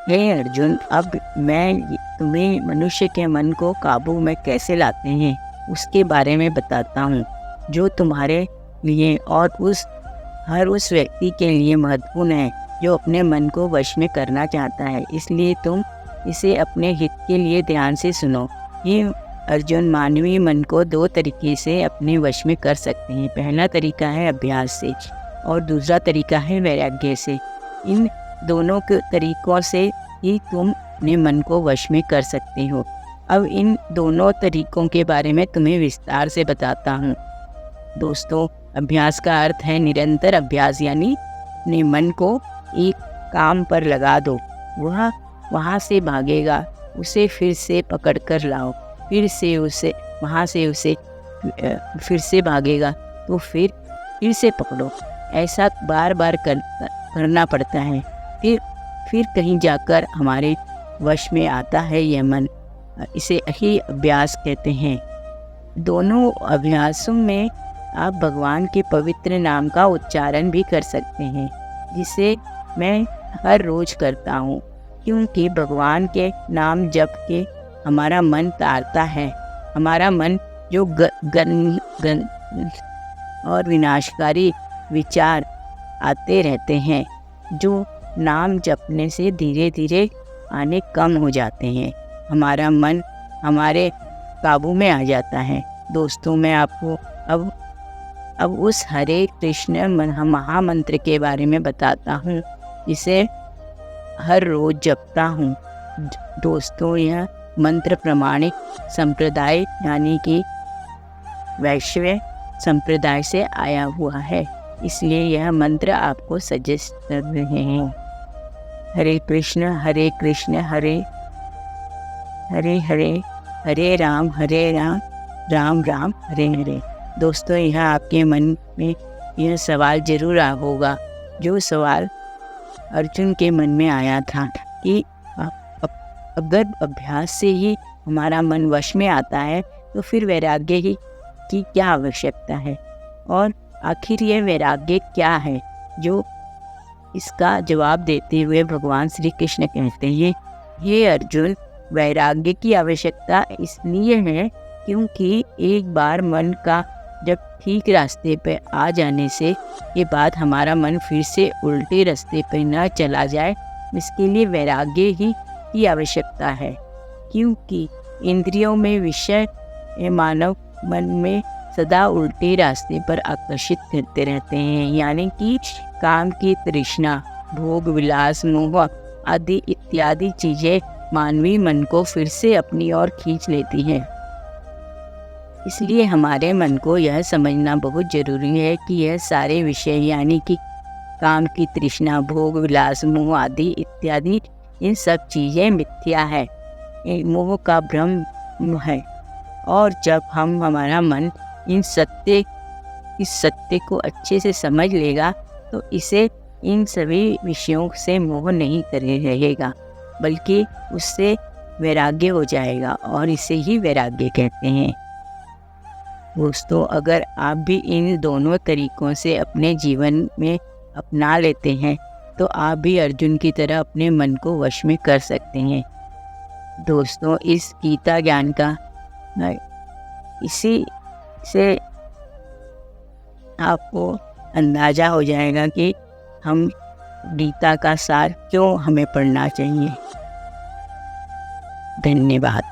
हे अर्जुन, अब मैं तुम्हें मनुष्य के मन को काबू में कैसे लाते हैं उसके बारे में बताता हूँ, जो तुम्हारे लिए और हर उस व्यक्ति के लिए महत्वपूर्ण है जो अपने मन को वश में करना चाहता है। इसलिए तुम इसे अपने हित के लिए ध्यान से सुनो। ये अर्जुन, मानवीय मन को दो तरीके से अपने वश में कर सकते हैं। पहला तरीका है अभ्यास से और दूसरा तरीका है वैराग्य से। इन दोनों के तरीकों से ही तुम अपने मन को वश में कर सकते हो। अब इन दोनों तरीकों के बारे में तुम्हें विस्तार से बताता हूँ। दोस्तों, अभ्यास का अर्थ है निरंतर अभ्यास, यानी अपने मन को एक काम पर लगा दो। वह वहाँ से भागेगा, उसे फिर से पकड़ कर लाओ, फिर से उसे वहाँ से उसे फिर से भागेगा तो फिर से पकड़ो। ऐसा बार बार करना पड़ता है। फिर कहीं जाकर हमारे वश में आता है यह मन। इसे ही अभ्यास कहते हैं। दोनों अभ्यासों में आप भगवान के पवित्र नाम का उच्चारण भी कर सकते हैं, जिसे मैं हर रोज करता हूँ, क्योंकि भगवान के नाम जप के हमारा मन तारता है। हमारा मन जो गन और विनाशकारी विचार आते रहते हैं, जो नाम जपने से धीरे धीरे आने कम हो जाते हैं, हमारा मन हमारे काबू में आ जाता है। दोस्तों, मैं आपको अब उस हरे कृष्ण महामंत्र के बारे में बताता हूँ, जिसे हर रोज जपता हूँ। दोस्तों, यह मंत्र प्रमाणिक संप्रदाय यानी कि वैष्णव संप्रदाय से आया हुआ है, इसलिए यह मंत्र आपको सजेस्ट कर रहे हैं। हरे कृष्ण हरे हरे हरे राम राम राम हरे हरे। दोस्तों, यह आपके मन में यह सवाल जरूर होगा, जो सवाल अर्जुन के मन में आया था कि अगर अभ्यास से ही हमारा मन वश में आता है तो फिर वैराग्य की क्या आवश्यकता है, और आखिर यह वैराग्य क्या है। जो इसका जवाब देते हुए भगवान श्री कृष्ण कहते हैं, ये अर्जुन, वैराग्य की आवश्यकता इसलिए है क्योंकि एक बार मन का जब ठीक रास्ते पर आ जाने से के बाद हमारा मन फिर से उल्टे रास्ते पर न चला जाए, इसके लिए वैराग्य की आवश्यकता है। क्योंकि इंद्रियों में विषय मानव मन में सदा उल्टे रास्ते पर आकर्षित करते रहते हैं, यानी कि काम की तृष्णा, भोग विलास, मोह आदि इत्यादि चीजें मानवीय मन को फिर से अपनी ओर खींच लेती हैं। इसलिए हमारे मन को यह समझना बहुत जरूरी है कि यह सारे विषय यानी कि काम की तृष्णा, भोग विलास, मोह आदि इत्यादि, इन सब चीज़ें मिथ्या है, मोह का भ्रम है। और जब हमारा मन इस सत्य को अच्छे से समझ लेगा तो इसे इन सभी विषयों से मोह नहीं करे रहेगा, बल्कि उससे वैराग्य हो जाएगा, और इसे ही वैराग्य कहते हैं। दोस्तों, अगर आप भी इन दोनों तरीकों से अपने जीवन में अपना लेते हैं तो आप भी अर्जुन की तरह अपने मन को वश में कर सकते हैं। दोस्तों, इस गीता ज्ञान का इसी से आपको अंदाज़ा हो जाएगा कि हम गीता का सार क्यों हमें पढ़ना चाहिए। धन्यवाद।